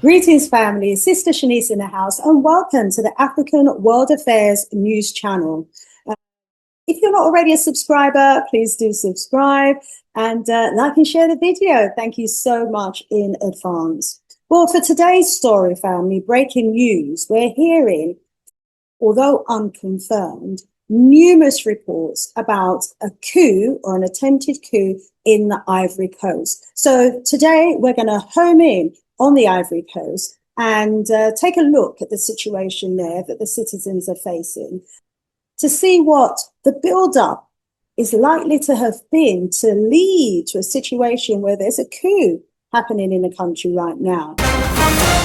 Greetings, family. Sister Shanice in the house, and welcome to the African World Affairs News Channel. If you're not already a subscriber, please do subscribe and like and share the video. Thank you so much in advance. Well, for today's story, family, breaking news, we're hearing, although unconfirmed, numerous reports about a coup or an attempted coup in the Ivory Coast. So today we're going to home in on the Ivory Coast and take a look at the situation there that the citizens are facing to see what the build-up is likely to have been to lead to a situation where there's a coup happening in the country right now.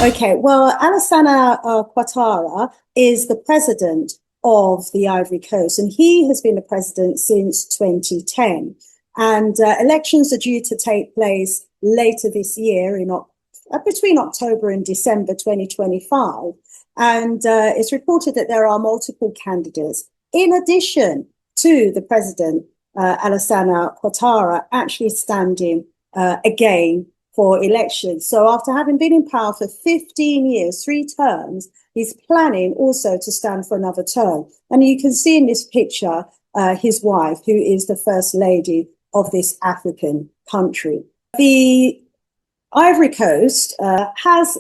Okay, well, Alassane Ouattara is the president of the Ivory Coast, and he has been the president since 2010. And elections are due to take place later this year, between October and December 2025. And it's reported that there are multiple candidates, in addition to the president, Alassane Ouattara, actually standing again for elections. So after having been in power for 15 years, 3 terms, he's planning also to stand for another term. And you can see in this picture his wife, who is the first lady of this African country. The Ivory Coast has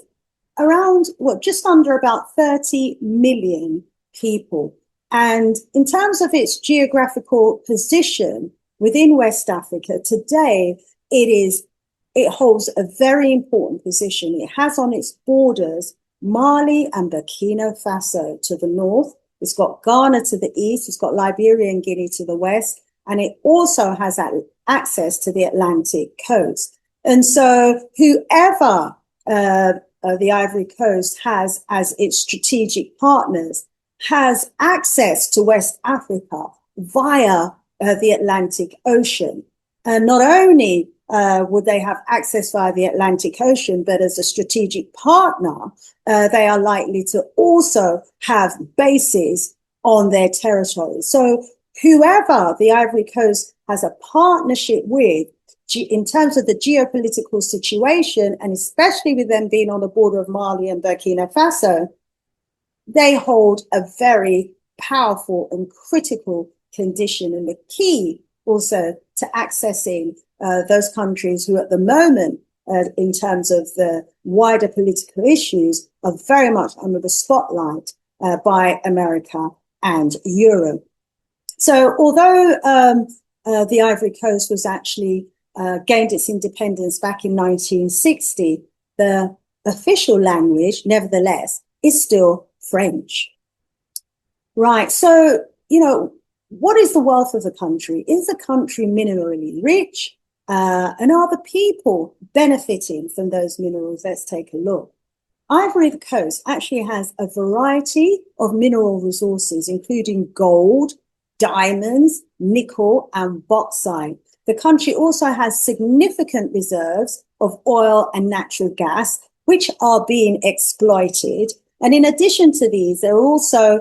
around, just under about 30 million people. And in terms of its geographical position within West Africa, today it holds a very important position. It has on its borders Mali and Burkina Faso to the north. It's got Ghana to the east. It's got Liberia and Guinea to the west. And it also has access to the Atlantic coast. And so whoever the Ivory Coast has as its strategic partners has access to West Africa via the Atlantic Ocean. And not only would they have access via the Atlantic Ocean, but as a strategic partner, they are likely to also have bases on their territory. So whoever the Ivory Coast has a partnership with, in terms of the geopolitical situation, and especially with them being on the border of Mali and Burkina Faso, they hold a very powerful and critical condition, and the key also to accessing those countries who at the moment, in terms of the wider political issues, are very much under the spotlight by America and Europe. So although the Ivory Coast was actually gained its independence back in 1960, the official language, nevertheless, is still French. Right. So, what is the wealth of the country? Is the country minerally rich? And are the people benefiting from those minerals? Let's take a look. Ivory Coast actually has a variety of mineral resources, including gold, diamonds, nickel, and bauxite. The country also has significant reserves of oil and natural gas, which are being exploited. And in addition to these, there are also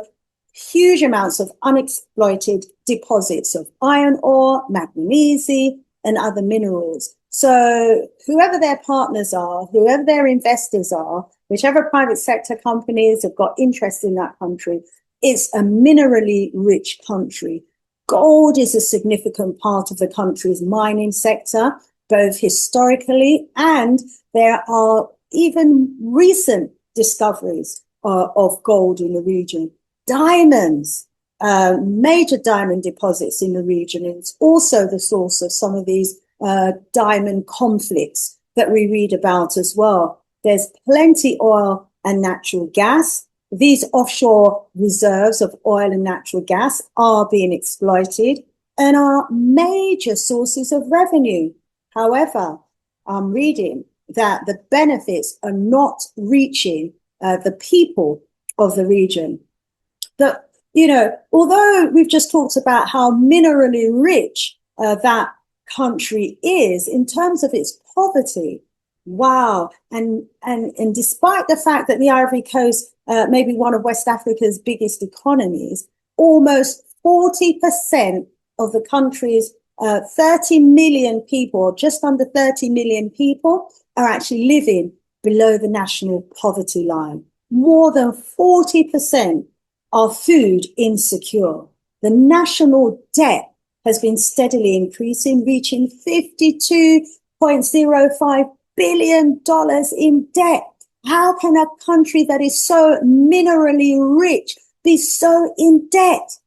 huge amounts of unexploited deposits of iron ore, manganese, and other minerals. So whoever their partners are, whoever their investors are, whichever private sector companies have got interest in that country, it's a minerally rich country. Gold is a significant part of the country's mining sector, both historically, and there are even recent discoveries of gold in the region. Diamonds, major diamond deposits in the region. And it's also the source of some of these diamond conflicts that we read about as well. There's plenty oil and natural gas. These offshore reserves of oil and natural gas are being exploited and are major sources of revenue. However, I'm reading that the benefits are not reaching the people of the region. That, although we've just talked about how minerally rich that country is in terms of its poverty, wow. And despite the fact that the Ivory Coast may be one of West Africa's biggest economies, almost 40% of the country's 30 million people, just under 30 million people, are actually living below the national poverty line. More than 40% are food insecure. The national debt has been steadily increasing, reaching $52.05 billion in debt. How can a country that is so minerally rich be so in debt?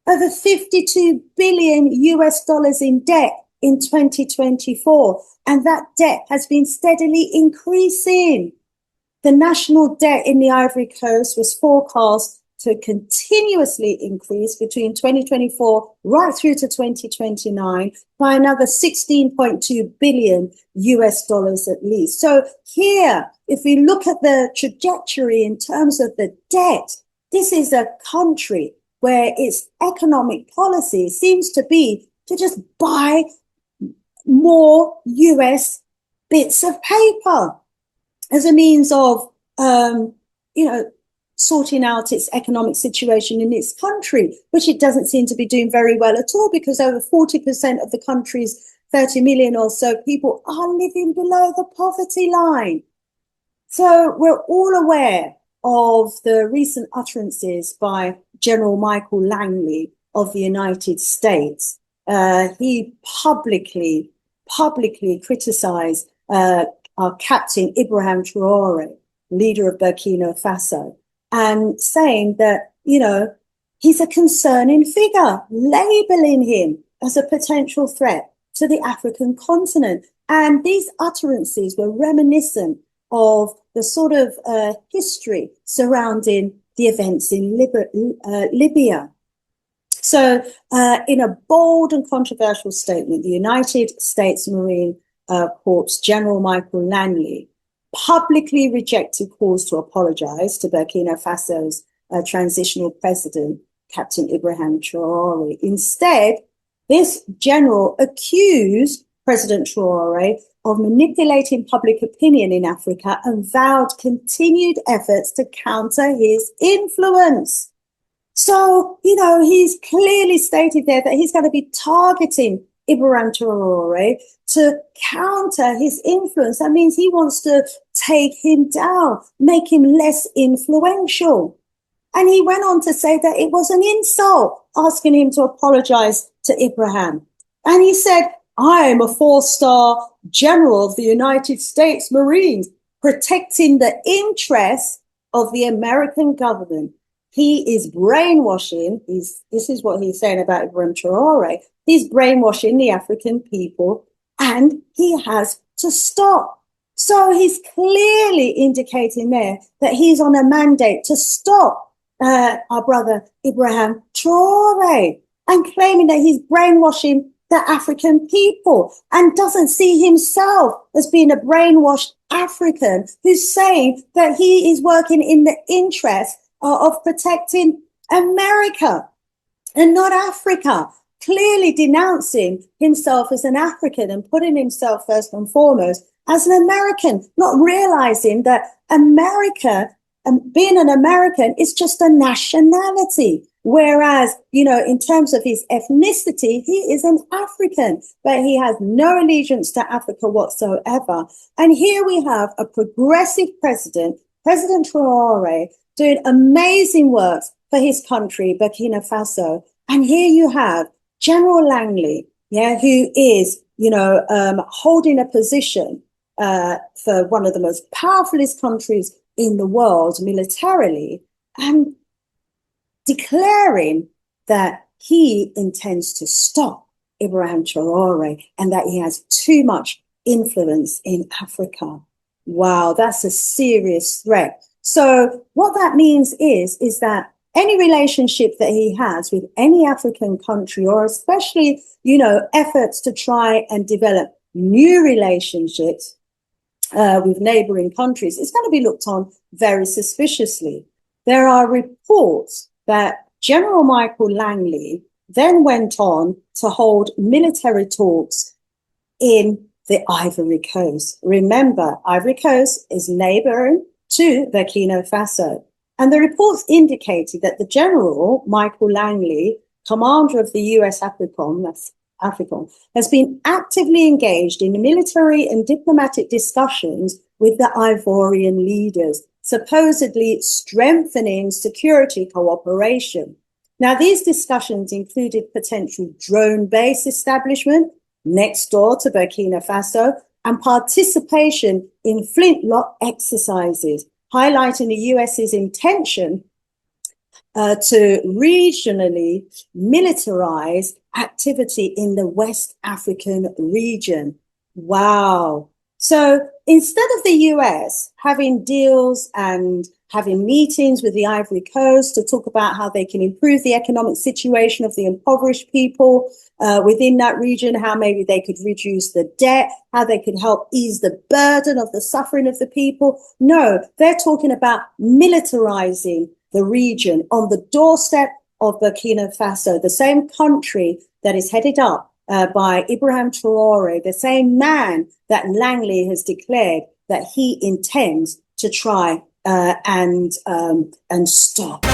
Over 52 billion US dollars in debt in 2024. And that debt has been steadily increasing. The national debt in the Ivory Coast was forecast to continuously increase between 2024 right through to 2029 by another 16.2 billion US dollars at least. So here, if we look at the trajectory in terms of the debt, this is a country where its economic policy seems to be to just buy more US bits of paper as a means of, sorting out its economic situation in its country, which it doesn't seem to be doing very well at all, because over 40% of the country's 30 million or so people are living below the poverty line. So we're all aware of the recent utterances by General Michael Langley of the United States. He publicly criticized our captain Ibrahim Traore, leader of Burkina Faso, and saying that, he's a concerning figure, labeling him as a potential threat to the African continent. And these utterances were reminiscent of the sort of history surrounding the events in Libya. So in a bold and controversial statement, the United States Marine Corps General Michael Langley publicly rejected calls to apologize to Burkina Faso's transitional president, Captain Ibrahim Traore. Instead, this general accused President Traore of manipulating public opinion in Africa and vowed continued efforts to counter his influence. So, he's clearly stated there that he's going to be targeting Ibrahim Traore to counter his influence. That means he wants to take him down, make him less influential. And he went on to say that it was an insult asking him to apologize to Ibrahim. And he said, I am a 4-star general of the United States Marines, protecting the interests of the American government. He is brainwashing. This is what he's saying about Ibrahim Traore. He's brainwashing the African people, and he has to stop. So he's clearly indicating there that he's on a mandate to stop our brother Ibrahim Traore, and claiming that he's brainwashing the African people and doesn't see himself as being a brainwashed African who's saying that he is working in the interest of protecting America and not Africa, clearly denouncing himself as an African and putting himself first and foremost as an American, not realizing that America, being an American, is just a nationality. Whereas, in terms of his ethnicity, he is an African, but he has no allegiance to Africa whatsoever. And here we have a progressive president, President Traore, doing amazing work for his country, Burkina Faso. And here you have General Langley, who is, holding a position for one of the most powerfulest countries in the world militarily, and declaring that he intends to stop Ibrahim Traore and that he has too much influence in Africa. Wow, that's a serious threat. So what that means is that any relationship that he has with any African country, or especially, efforts to try and develop new relationships with neighboring countries, is going to be looked on very suspiciously. There are reports that General Michael Langley then went on to hold military talks in the Ivory Coast. Remember, Ivory Coast is neighboring to Burkina Faso. And the reports indicated that the General Michael Langley, commander of the US AFRICOM, that's African, has been actively engaged in military and diplomatic discussions with the Ivorian leaders, supposedly strengthening security cooperation. Now, these discussions included potential drone base establishment next door to Burkina Faso and participation in flintlock exercises, highlighting the US's intention to regionally militarize activity in the West African region. Wow. So instead of the US having deals and having meetings with the Ivory Coast to talk about how they can improve the economic situation of the impoverished people within that region, how maybe they could reduce the debt, how they could help ease the burden of the suffering of the people. No, they're talking about militarizing the region on the doorstep of Burkina Faso, the same country that is headed up by Ibrahim Traore, the same man that Langley has declared that he intends to try and stop.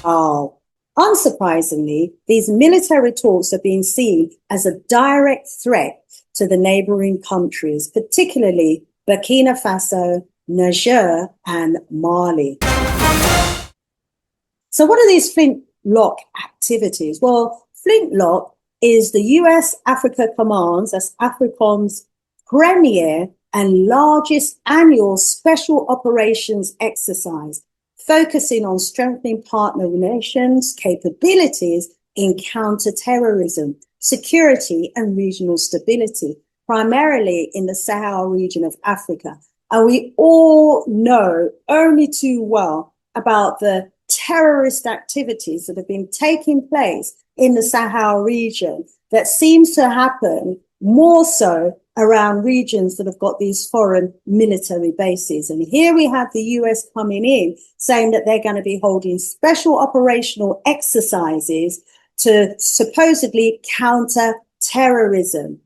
Oh, unsurprisingly, these military talks are being seen as a direct threat to the neighboring countries, particularly Burkina Faso, Niger, and Mali. So what are these flintlock activities? Well, flintlock is the US Africa Command's, that's AFRICOM's premier and largest annual special operations exercise, focusing on strengthening partner relations, capabilities in counterterrorism, security and regional stability, primarily in the Sahel region of Africa. And we all know only too well about the terrorist activities that have been taking place in the Sahel region that seems to happen more so around regions that have got these foreign military bases. And here we have the US coming in saying that they're going to be holding special operational exercises to supposedly counter terrorism.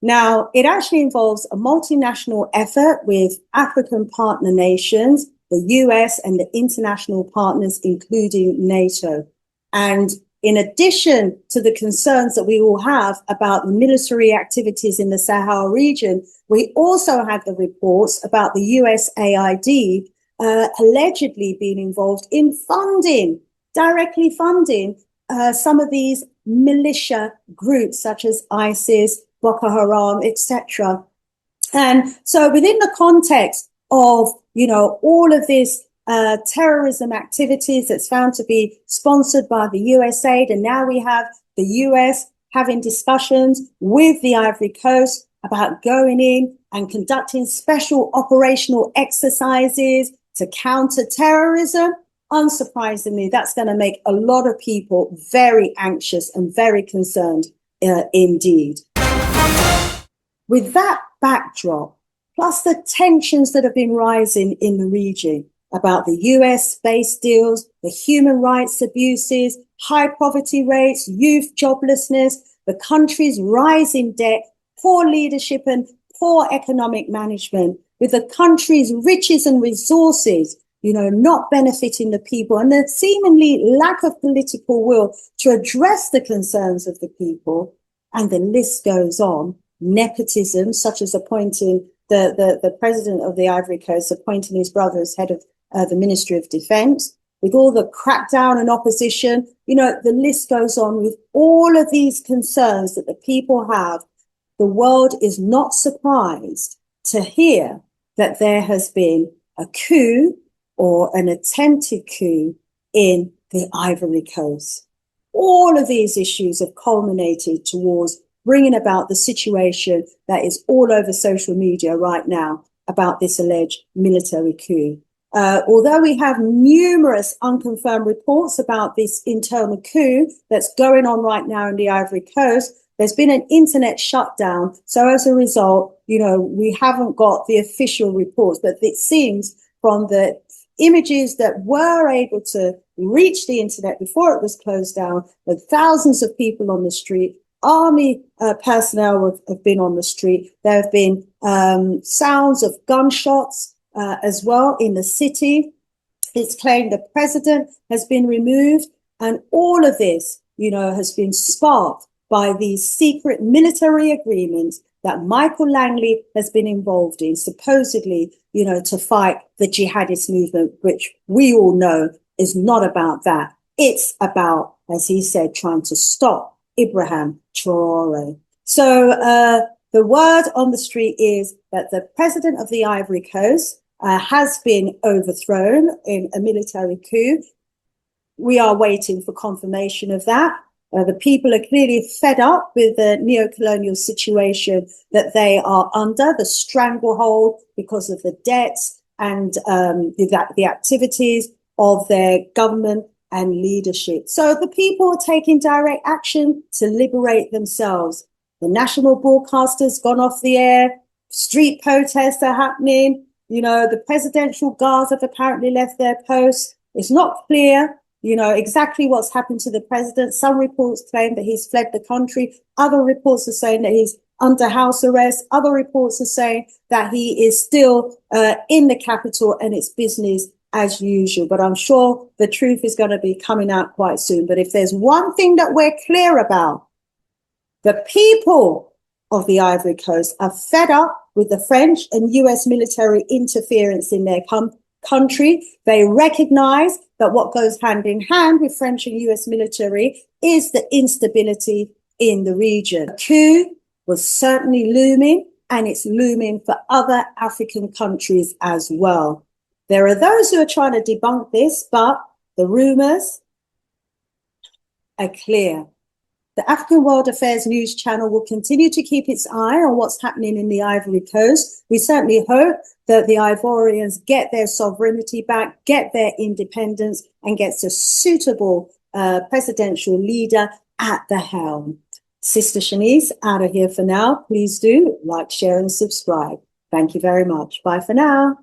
Now, it actually involves a multinational effort with African partner nations, the US and the international partners, including NATO. And in addition to the concerns that we all have about the military activities in the Sahel region, we also had the reports about the USAID allegedly being involved in directly funding some of these militia groups such as ISIS, Boko Haram, etc. And so within the context of, all of this terrorism activities that's found to be sponsored by the USAID, and now we have the US having discussions with the Ivory Coast about going in and conducting special operational exercises to counter terrorism. Unsurprisingly, that's going to make a lot of people very anxious and very concerned indeed. With that backdrop, plus the tensions that have been rising in the region about the US space deals, the human rights abuses, high poverty rates, youth joblessness, the country's rising debt, poor leadership and poor economic management, with the country's riches and resources, not benefiting the people, and the seemingly lack of political will to address the concerns of the people. And the list goes on. Nepotism, such as appointing the president of the Ivory Coast, appointing his brother as head of the Ministry of Defense, with all the crackdown and opposition, the list goes on. With all of these concerns that the people have, the world is not surprised to hear that there has been a coup or an attempted coup in the Ivory Coast. All of these issues have culminated towards bringing about the situation that is all over social media right now about this alleged military coup. Although we have numerous unconfirmed reports about this internal coup that's going on right now in the Ivory Coast, there's been an internet shutdown. So as a result, we haven't got the official reports, but it seems from the images that were able to reach the internet before it was closed down, with thousands of people on the street, army personnel have been on the street. There have been sounds of gunshots as well in the city. It's claimed the president has been removed, and all of this, has been sparked by these secret military agreements that Michael Langley has been involved in, supposedly, to fight the jihadist movement, which we all know is not about that. It's about, as he said, trying to stop Ibrahim Traore. So the word on the street is that the president of the Ivory Coast has been overthrown in a military coup. We are waiting for confirmation of that. The people are clearly fed up with the neo-colonial situation that they are under, the stranglehold because of the debts and the activities of their government and leadership. So the people are taking direct action to liberate themselves. The national broadcaster's gone off the air. Street protests are happening. The presidential guards have apparently left their posts. It's not clear exactly what's happened to the president. Some reports claim that he's fled the country. Other reports are saying that he's under house arrest. Other reports are saying that he is still in the capital and it's business as usual. But I'm sure the truth is going to be coming out quite soon. But if there's one thing that we're clear about, the people of the Ivory Coast are fed up with the French and US military interference in their country. They recognize that what goes hand in hand with French and US military is the instability in the region. A coup was certainly looming, and it's looming for other African countries as well. There are those who are trying to debunk this, but the rumors are clear. The African World Affairs News Channel will continue to keep its eye on what's happening in the Ivory Coast. We certainly hope that the Ivorians get their sovereignty back, get their independence, and gets a suitable presidential leader at the helm. Sister Shanice, out of here for now. Please do like, share, and subscribe. Thank you very much. Bye for now.